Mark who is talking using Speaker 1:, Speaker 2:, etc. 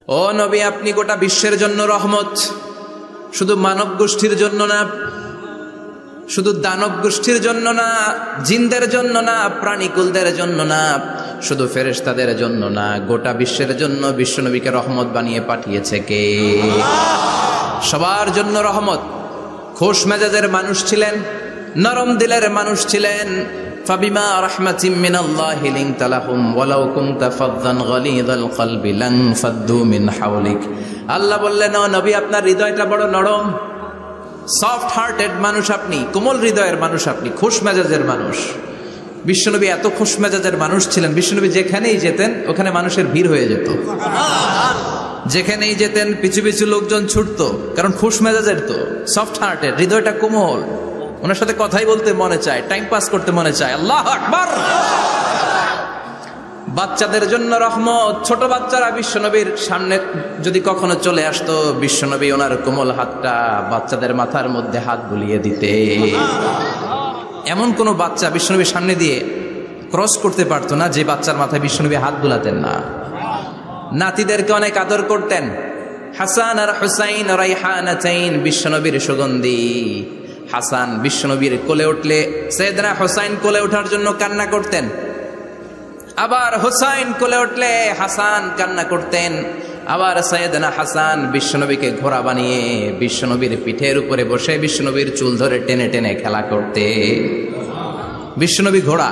Speaker 1: ও নবী, আপনি গোটা বিশ্বের জন্য রহমত, শুধু মানব গোষ্ঠীর জন্য না, শুধু দানব গোষ্ঠীর জন্য না, জিনদের জন্য না, প্রাণীকুলদের জন্য না, শুধু ফেরেশতাদের জন্য না, গোটা বিশ্বের জন্য বিশ্বনবীকে রহমত বানিয়ে পাঠিয়েছে কে? সবার জন্য রহমত। খোশ মেজাজের মানুষ ছিলেন, নরম দিলের মানুষ ছিলেন। ফাবিমা রাহমাতিম মিনাল্লাহি লিনতা লাহুম ওয়ালাউ কুনতা ফাযযান গালিযাল কলবি লানফাদ্দু মিন হাওলিক। আল্লাহ বললেন, ও নবী, আপনার হৃদয়টা বড় নরম, সফট হার্টেড মানুষ আপনি, কোমল হৃদয়ের মানুষ আপনি, খোশ মেজাজের মানুষ। বিশ্বনবী এত খোশ মেজাজের মানুষ ছিলেন, বিশ্বনবী যেখানেই যেতেন ওখানে মানুষের ভিড় হয়ে যেত। যেখানেই যেতেন পিছু পিছু লোকজন ছুটতো, কারণ খোশ মেজাজের, তো সফট হার্টেড, হৃদয়টা কোমল, ওনার সাথে কথাই বলতে মনে চায়, টাইম পাস করতে মনে চায়। আল্লাহু আকবার। বাচ্চাদের জন্য রহমত। ছোট বাচ্চারা বিশ্বনবীর সামনে যদি কখনো চলে আসতো, বিশ্বনবী ওনার কোমল হাতটা বাচ্চাদের মাথার মধ্যে হাত বুলিয়ে দিতে। এমন কোন বাচ্চা বিশ্বনবীর সামনে দিয়ে ক্রস করতে পারতো না যে বাচ্চার মাথায় বিশ্বনবী হাত বুলাতেন না। নাতিদেরকে অনেক আদর করতেন। হাসান আর হুসাইন রাইহানাতাইন, বিশ্বনবীর সুগন্ধি। হাসান বিশ্বনবীর কোলে উঠলে সাইয়েদনা হুসাইন কোলে ওঠার জন্য কান্না করতেন, আবার হুসাইন কোলে উঠলে হাসান কান্না করতেন। আবার সাইয়েদনা হাসান বিশ্বনবীকে ঘোড়া বানিয়ে বিশ্বনবীর পিঠের উপরে বসে বিশ্বনবীর চুল ধরে টেনে টেনে খেলা করতে। বিশ্বনবী ঘোড়া।